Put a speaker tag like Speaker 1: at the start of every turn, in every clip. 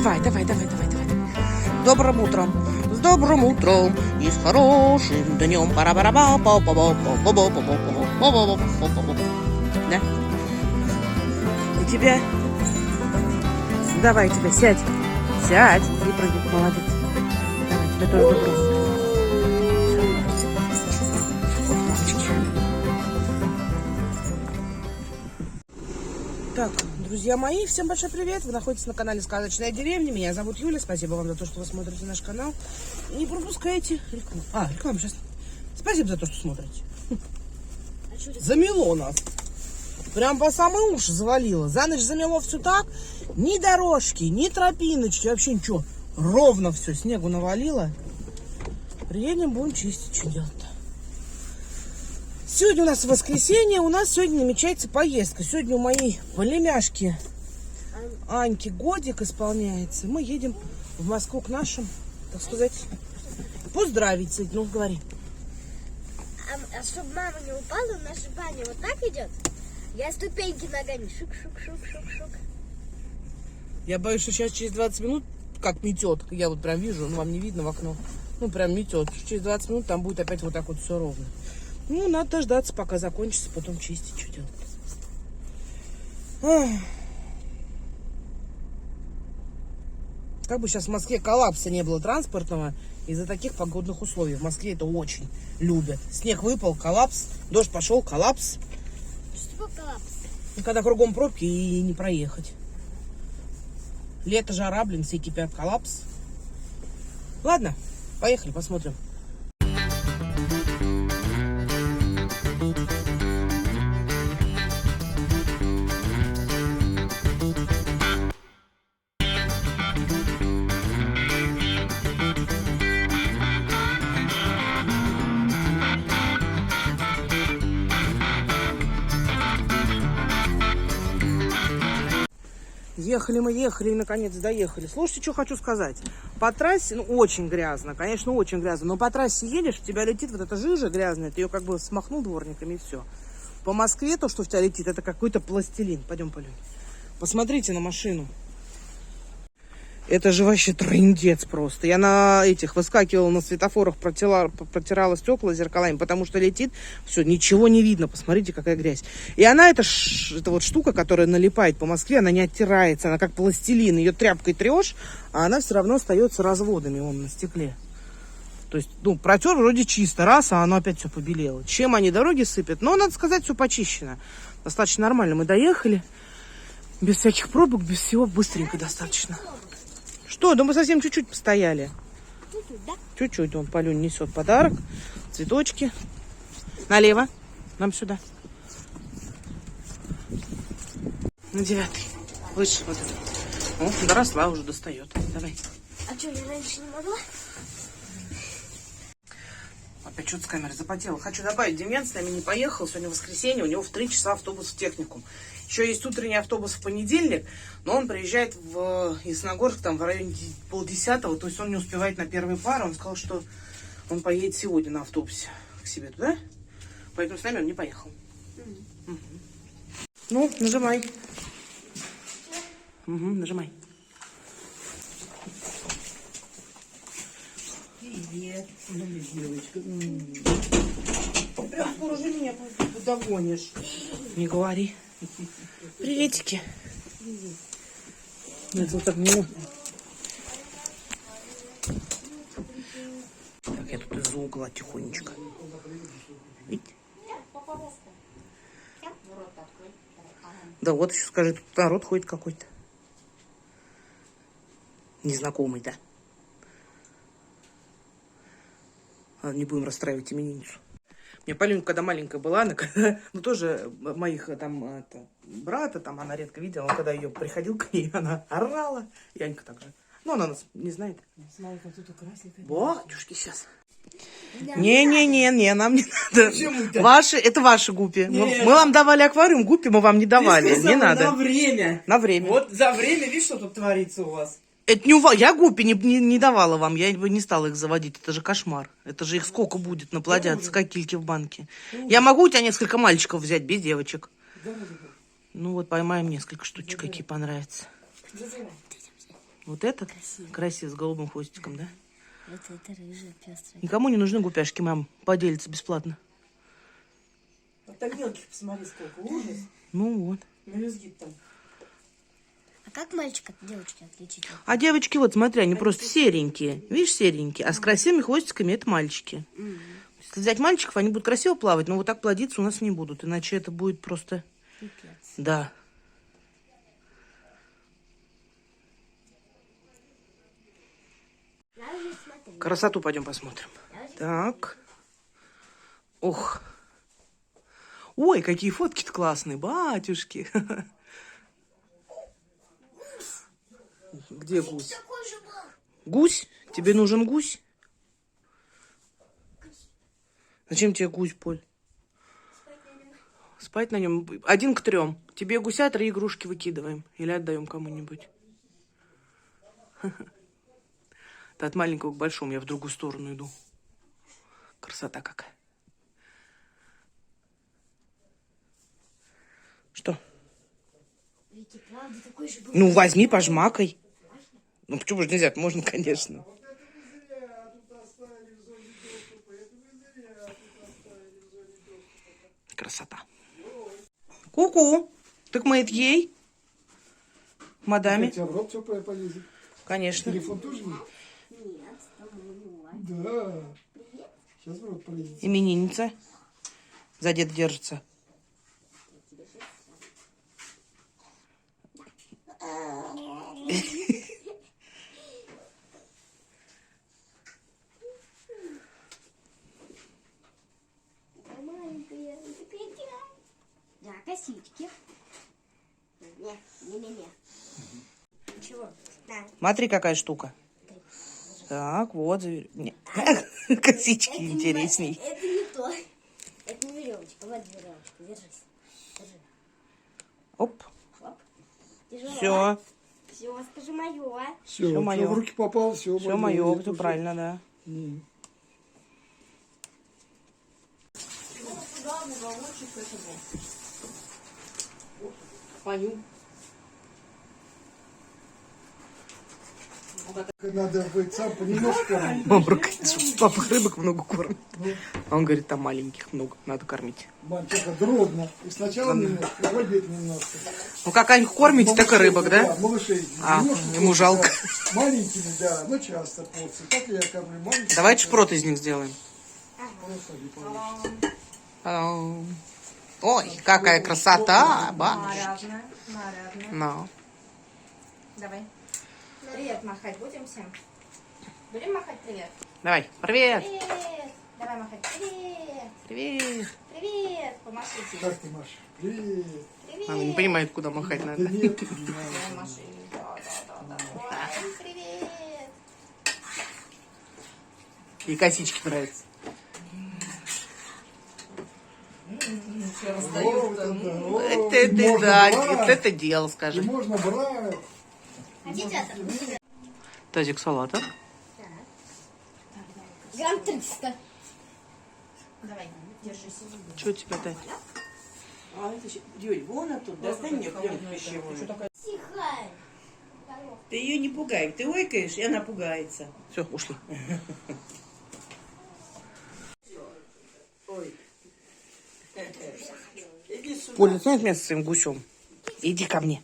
Speaker 1: Давай. С добрым утром. С добрым утром и с хорошим днем. Да? И тебя? Давай тебя, сядь. Сядь. И прыгай, молодец. Давай, тебе тоже доброе утро. Так, друзья мои, всем большой привет! Вы находитесь на канале Сказочная деревня. Меня зовут Юля. Спасибо вам за то, что вы смотрите наш канал. И не пропускайте рекламу. Реклама сейчас. Спасибо за то, что смотрите. Замело нас. Прям по самые уши завалило. За ночь замело все так. Ни дорожки, ни тропиночки, вообще ничего. Ровно все, снегу навалило. Приедем, будем чистить, что делать-то. Сегодня у нас воскресенье, у нас сегодня намечается поездка. Сегодня у моей племяшки Аньки годик исполняется. Мы едем в Москву к нашим, так сказать, поздравить. Ну, говори.
Speaker 2: А чтобы мама не упала, наша баня вот так идет. Я ступеньки ногами шук-шук-шук-шук-шук.
Speaker 1: Я боюсь, что сейчас через 20 минут, как метет, я вот прям вижу, ну вам не видно в окно, ну прям метет. Через 20 минут там будет опять вот так вот все ровно. Ну, надо дождаться, пока закончится, потом чистить, что делать. Как бы сейчас в Москве коллапса не было транспортного из-за таких погодных условий. В Москве это очень любят. Снег выпал, коллапс, дождь пошел, коллапс.
Speaker 2: Что коллапс?
Speaker 1: И когда кругом пробки и не проехать. Лето, жара, блин, все кипят, коллапс. Ладно, поехали, посмотрим. Ехали, и наконец доехали. Слушайте, что хочу сказать. По трассе, ну, очень грязно, конечно, очень грязно. Но по трассе едешь, у тебя летит вот эта жижа грязная, ты ее как бы смахнул дворниками и все. По Москве то, что у тебя летит, это какой-то пластилин. Пойдем, Полюнь. Посмотрите на машину. Это же вообще трындец просто. Я на этих выскакивала на светофорах, протирала стекла зеркалами, потому что летит, все, ничего не видно. Посмотрите, какая грязь. И она, эта вот штука, которая налипает по Москве, она не оттирается, она как пластилин. Ее тряпкой трешь, а она все равно остается разводами вон на стекле. То есть, ну, протер вроде чисто, раз, а оно опять все побелело. Чем они дороги сыпят? Но, надо сказать, все почищено. Достаточно нормально. Мы доехали. Без всяких пробок, без всего, быстренько достаточно. Что? Да мы совсем чуть-чуть постояли.
Speaker 2: Чуть-чуть, да?
Speaker 1: Чуть-чуть. Он Полюнь несет подарок. Цветочки. Налево. Нам сюда. На 9-й. Выше вот это. О, доросла уже, достает. Давай.
Speaker 2: А что, я раньше не могла?
Speaker 1: Опять что-то с камерой запотела. Хочу добавить, Демьян с нами не поехал. Сегодня воскресенье, у него в 3 часа автобус в техникум. Еще есть утренний автобус в понедельник, но он приезжает в Ясногорск там в районе 9:30, то есть он не успевает на первые пары. Он сказал, что он поедет сегодня на автобусе к себе туда, поэтому с нами он не поехал. Угу. Ну, нажимай. Угу, нажимай. Привет, девочка. Прям скоро же меня догонишь. Не говори. Приветики. Нет, вот так не. Так, я тут из-за угла тихонечко. Видите? Да вот еще скажи, тут народ ходит какой-то. Незнакомый, да? Ладно, не будем расстраивать именинницу. Мне Полюнька, когда маленькая была, она когда, ну тоже моих там брата, там она редко видела, но когда ее приходил к ней, она орала. И Анька так же. Ну, она нас не знает. Батюшки сейчас. Не, нам не надо. Ваши, это ваши гуппи. Мы вам давали аквариум, гуппи мы вам не давали. Не надо.
Speaker 3: На время.
Speaker 1: На время.
Speaker 3: Вот за время, видишь, что тут творится у вас?
Speaker 1: Это не у вас. Я гуппи не давала вам. Я бы не стала их заводить. Это же кошмар. Это же их сколько будет наплодятся, как кильки в банке. Я могу у тебя несколько мальчиков взять без девочек. Ну вот поймаем несколько штучек, какие понравятся. Вот этот? Красивый, с голубым хвостиком, да?
Speaker 2: Вот это рыжая, пестрая.
Speaker 1: Никому не нужны гупяшки, мам. Поделятся бесплатно.
Speaker 3: Вот так мелких посмотри, сколько. Ужас.
Speaker 1: Ну вот.
Speaker 3: Мелюзги там.
Speaker 2: А как мальчик от девочки отличить?
Speaker 1: А девочки, вот смотри, они просто серенькие. Видишь, серенькие. А с красивыми хвостиками это мальчики. Если взять мальчиков, они будут красиво плавать, но вот так плодиться у нас не будут. Иначе это будет просто...
Speaker 2: Пипец.
Speaker 1: Да.
Speaker 2: Я уже смотрю.
Speaker 1: Красоту пойдем посмотрим. Так. Ох. Ой, какие фотки-то классные, батюшки. Где гусь?
Speaker 2: Такой же был.
Speaker 1: Гусь? Тебе нужен гусь? Зачем тебе гусь, Поль? Спать на нем. 1 к 3. Тебе гуся 3 игрушки выкидываем. Или отдаем кому-нибудь. Да от маленького к большому. Я в другую сторону иду. Красота какая. Что?
Speaker 2: Вики, правда, такой же был.
Speaker 1: Ну, возьми, пожмакай. Ну, почему же нельзя? Можно, конечно. Красота. Ку-ку. Так мы это ей? Мадаме?
Speaker 4: У тебя в рот все полезет.
Speaker 1: Конечно.
Speaker 4: Телефон тоже нет?
Speaker 2: Нет, там было.
Speaker 4: Да. Сейчас в рот полезет.
Speaker 1: Именинница. За деда держится.
Speaker 2: Маленькая, да, косички. Не. Чего? Да.
Speaker 1: Смотри, какая штука. Так, вот. Нет. Косички интересней.
Speaker 2: Это не то. Это не веревочка. Вот веревочка. Держись. Держи.
Speaker 1: Оп.
Speaker 2: Оп. Тяжело.
Speaker 1: Все.
Speaker 2: Все, скажи мое.
Speaker 4: Все,
Speaker 1: Всё моё.
Speaker 4: в руки попал, все.
Speaker 1: Все мое, все правильно, да. Поню.
Speaker 4: Надо быть сам понемножку.
Speaker 1: Мама ругается, что папа рыбок много кормит. А он говорит, там маленьких много, надо кормить.
Speaker 4: Мальчика дробно. И сначала немножко, в обед немножко.
Speaker 1: Ну, как они кормите, так и рыбок, да?
Speaker 4: Малышей.
Speaker 1: А,
Speaker 4: Немножко
Speaker 1: ему
Speaker 4: порции,
Speaker 1: жалко.
Speaker 4: да. Маленькими, да, но часто порции. Так я кормлю маленькими.
Speaker 1: Давайте шпрот из них сделаем.
Speaker 4: Посади, получится.
Speaker 1: Ой, какая красота, бабушка.
Speaker 5: Нарядная.
Speaker 1: Ну.
Speaker 5: Давай. Привет махать будем всем? Будем махать привет?
Speaker 1: Давай, привет.
Speaker 5: Привет. Давай махать привет.
Speaker 1: Привет.
Speaker 5: Привет. Помашите.
Speaker 4: Как ты, Маша? Привет.
Speaker 5: Привет.
Speaker 1: Она не понимает, куда махать
Speaker 4: Да
Speaker 1: надо.
Speaker 4: нет, не
Speaker 5: Давай
Speaker 4: надо.
Speaker 5: маши. Да. Ой, привет.
Speaker 1: И косички нравятся.
Speaker 4: Вот это, о,
Speaker 1: Это
Speaker 4: можно
Speaker 1: да,
Speaker 4: брать.
Speaker 1: вот это дело,
Speaker 4: И
Speaker 1: скажем.
Speaker 4: можно брать.
Speaker 2: Хотите это?
Speaker 1: Тазик салата.
Speaker 2: Грамм 300.
Speaker 5: Давай, держись.
Speaker 1: Что у тебя-то?
Speaker 3: А это еще... Юль, вон оттуда, достань мне пленку пищевую.
Speaker 2: Тихо.
Speaker 3: Ты ее не пугай. Ты ойкаешь, и она пугается.
Speaker 1: Все, ушли.
Speaker 3: Ой. Иди сюда.
Speaker 1: Поля, знаешь меня со своим гусем? Иди ко мне.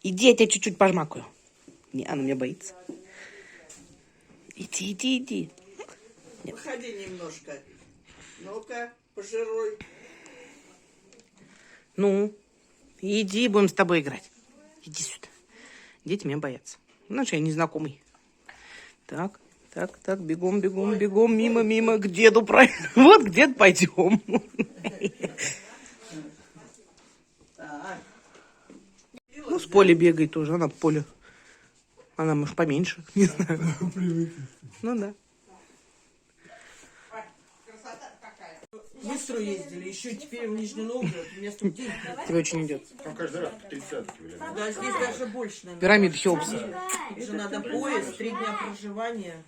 Speaker 1: Иди, я тебя чуть-чуть пожмакаю. Не, она меня боится. Иди.
Speaker 3: Выходи немножко. Ну-ка, пожируй.
Speaker 1: Ну, иди, будем с тобой играть. Иди сюда. Дети меня боятся. Знаешь, я незнакомый. Так, бегом, мимо, к деду правильно. Вот к деду пойдем.
Speaker 3: Так.
Speaker 1: Ну, с Полей бегает тоже, она Поля. Она, может, поменьше, не знаю. Ну да.
Speaker 3: Быстро ездили. Еще теперь в Нижний Новгород. Вместо день.
Speaker 1: Тебе очень идет.
Speaker 6: Там каждый раз 30-ки, блин.
Speaker 3: Да, здесь даже больше, наверное.
Speaker 1: Пирамида Хеопса.
Speaker 3: Тут же надо поезд, 3 дня проживания.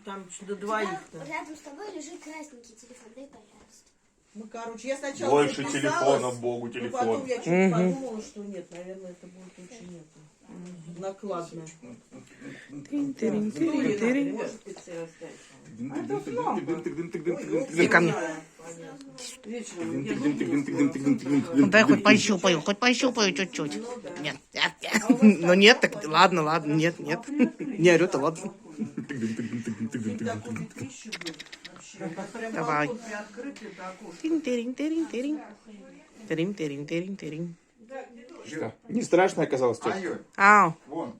Speaker 3: Там до 2.
Speaker 2: Рядом с тобой лежит красненький телефон. Дай, пожалуйста.
Speaker 3: Ну, короче, я сначала
Speaker 6: Больше
Speaker 3: записалась,
Speaker 6: телефона, богу
Speaker 3: но
Speaker 6: телефон.
Speaker 3: потом я чуть подумала, что нет, наверное, это будет очень накладно.
Speaker 1: Тырин-тырин-тырин-тырин.
Speaker 3: Может быть, оставить.
Speaker 1: И ко мне.
Speaker 3: Вечером я
Speaker 1: Ну, дай хоть пощупаю чуть-чуть. Нет. Ну нет, так ладно, нет. Не орёт, а ладно. Давай. Тырин-тырин-тырин-тырин. Тырин-тырин-тырин-тырин.
Speaker 6: Что? Не страшно оказалось, тётя?
Speaker 7: Ай-ой,
Speaker 1: Ау.
Speaker 7: вон,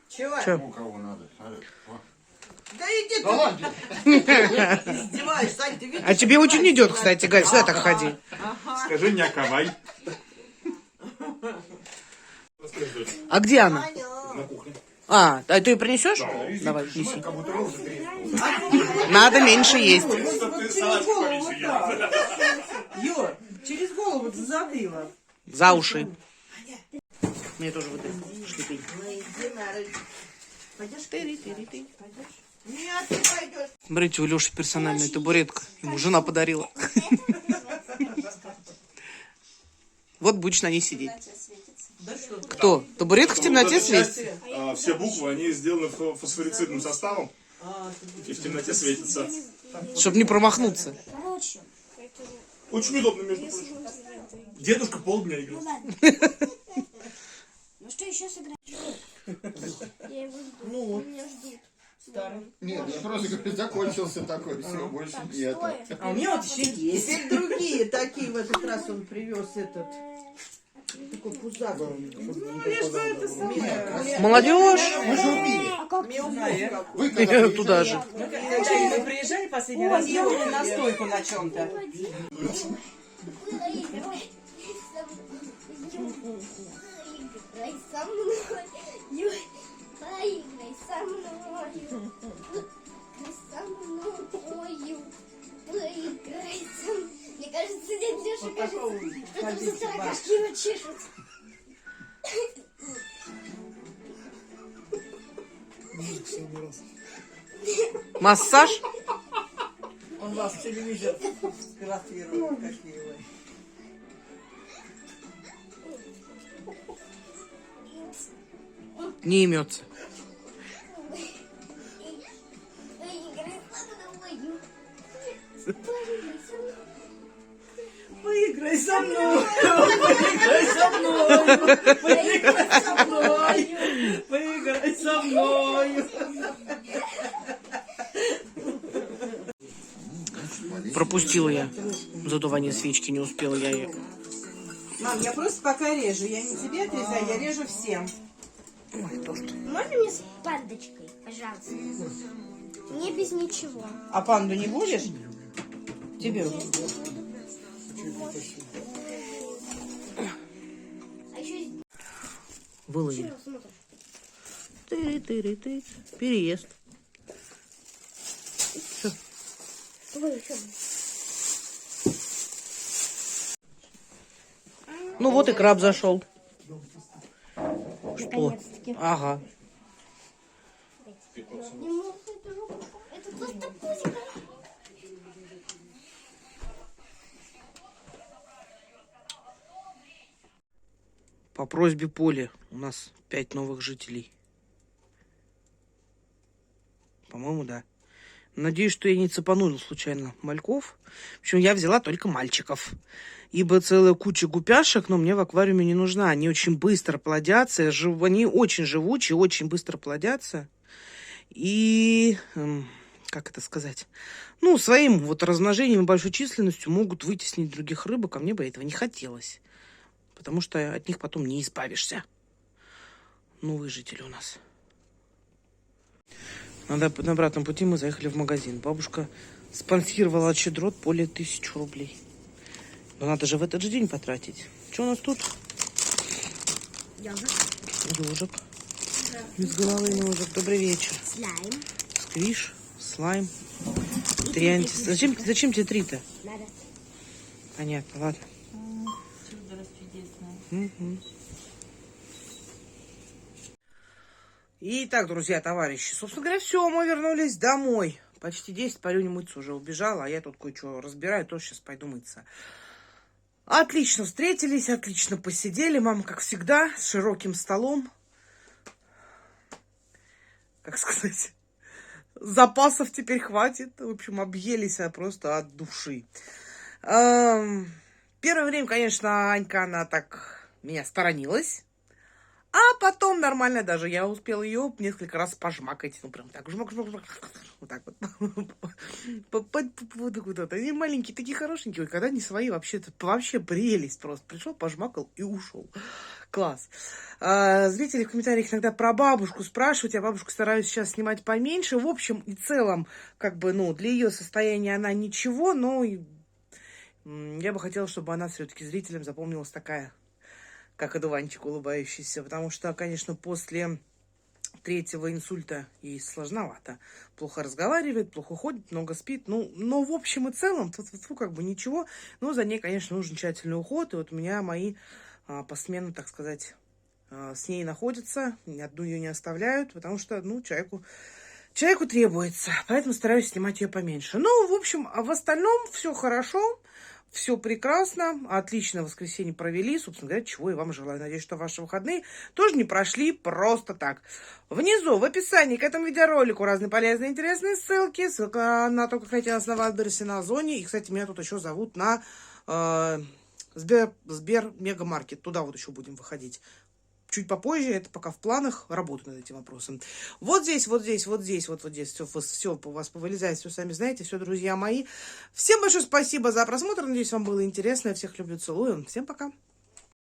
Speaker 3: Чего?
Speaker 1: Чё?
Speaker 7: у кого надо. Смотри, вон.
Speaker 3: Да иди
Speaker 7: Да ладно.
Speaker 3: ты издеваешься, Сань, ты видишь?
Speaker 1: А тебе очень идет, кстати, Галь, сюда так ходи.
Speaker 6: Скажи не оковай.
Speaker 1: А где она?
Speaker 6: На кухне.
Speaker 1: А ты ее принесешь? Давай, неси. Надо меньше есть.
Speaker 3: Через голову вот так. Юр, через голову ты задыла.
Speaker 1: За уши. Мне тоже вот это шлепень.
Speaker 3: Пойдешь?
Speaker 1: Тыри-тыри-тыри.
Speaker 3: Нет, ты пойдешь.
Speaker 1: Смотрите, у Леши персональная табуретка. Ему жена подарила. Вот будешь на ней сидеть.
Speaker 3: Да что ты?
Speaker 1: Кто? Табуретка в темноте светит?
Speaker 6: Все буквы, они сделаны фосфорицидным составом и в темноте светятся.
Speaker 1: Чтобы не промахнуться.
Speaker 2: Короче,
Speaker 6: Очень удобно, между прочим. Дедушка полдня играл.
Speaker 2: ну что еще сыграть? Я его жду.
Speaker 3: Ну,
Speaker 2: Меня ждут.
Speaker 3: старый.
Speaker 7: Нет, я просто говорю, закончился такой, все, больше нет.
Speaker 3: А у меня вот еще есть. Теперь другие такие в этот раз он привез этот. Такой пузатый. Ну, я что это самое.
Speaker 1: Молодежь.
Speaker 7: Мы же убили. Вы когда
Speaker 1: Туда же.
Speaker 3: Когда мы приезжали последний раз, делали настойку на чем-то.
Speaker 2: Поиграй со мной. Поиграй со мной. Поиграй со мной. Поиграй со мной. Мне кажется, дядя Леша, кажется, что там за таракашки его чешут.
Speaker 1: Массаж?
Speaker 3: Он вас в телевизор сфотографирует, какие вы.
Speaker 1: Не имется.
Speaker 2: Поиграй со мной.
Speaker 3: Поиграй со мной! Поиграй со мной! Поиграй со мной! Поиграй со мной!
Speaker 1: Пропустила я задувание свечки, не успела я ее.
Speaker 3: Мам, я просто пока режу. Я не тебе отрезаю, я режу всем.
Speaker 2: Можно мне с пандочкой, пожалуйста? Не без ничего.
Speaker 3: А панду не будешь? Тебе.
Speaker 2: А еще
Speaker 1: Выловили.
Speaker 2: смотришь.
Speaker 1: Тыри-тыри-тыри. Переезд.
Speaker 2: Ой, что?
Speaker 1: Ну вот и краб зашел. Что?
Speaker 2: Наконец-таки.
Speaker 1: Ага.
Speaker 2: Не могу эту руку. Это просто пузико.
Speaker 1: По просьбе Поли у нас 5 новых жителей. По-моему, да. Надеюсь, что я не цепанула случайно мальков. В общем, я взяла только мальчиков. Ибо целая куча гупяшек, но мне в аквариуме не нужна. Они очень быстро плодятся. Они очень живучие, очень быстро плодятся. И, как это сказать, ну, своим вот размножением и большой численностью могут вытеснить других рыбок, а мне бы этого не хотелось. Потому что от них потом не избавишься. Новые жители у нас. На обратном пути мы заехали в магазин. Бабушка спонсировала щедрот более 1000 рублей. Но надо же в этот же день потратить. Что у нас тут? Ежик. Без головы ножик. Добрый вечер.
Speaker 2: Слайм.
Speaker 1: Сквиш, слайм. 3 Зачем тебе 3-то?
Speaker 2: Надо.
Speaker 1: Понятно, ладно. Угу. Итак, друзья, товарищи, собственно говоря, все, мы вернулись домой. Почти 10, Полюня мыться уже убежала, а я тут кое-что разбираю, тоже сейчас пойду мыться. Отлично встретились, отлично посидели. Мама, как всегда, с широким столом. Как сказать, запасов теперь хватит. В общем, объелись просто от души. Первое время, конечно, Анька, она так меня сторонилась. А потом нормально даже. Я успела ее несколько раз пожмакать. Ну, прям так, жмак. Вот так вот. Они маленькие, такие хорошенькие. Ой, когда не свои, вообще прелесть просто. Пришел, пожмакал и ушел. Класс. Зрители в комментариях иногда про бабушку спрашивают. Я бабушку стараюсь сейчас снимать поменьше. В общем и целом, как бы, ну, для ее состояния она ничего, но я бы хотела, чтобы она все-таки зрителям запомнилась такая, как одуванчик улыбающийся, потому что, конечно, после 3-го инсульта ей сложновато. Плохо разговаривает, плохо ходит, много спит. Ну, но в общем и целом, как бы ничего. Но за ней, конечно, нужен тщательный уход. И вот у меня мои посменно, так сказать, с ней находятся. Ни одну ее не оставляют, потому что, ну, человеку требуется. Поэтому стараюсь снимать ее поменьше. Ну, в общем, в остальном все хорошо. Все прекрасно, отлично воскресенье провели, собственно говоря, чего я вам желаю. Надеюсь, что ваши выходные тоже не прошли просто так. Внизу в описании к этому видеоролику разные полезные интересные ссылки. Ссылка на то, как найти нас на Вайлдберрисе, на Озоне. И, кстати, меня тут еще зовут на Сбер Мегамаркет. Туда вот еще будем выходить. Чуть попозже, это пока в планах, работаю над этим вопросом. Вот здесь. Все у вас повылезает, все сами знаете, все, друзья мои. Всем большое спасибо за просмотр, надеюсь, вам было интересно. Я всех люблю, целую. Всем пока.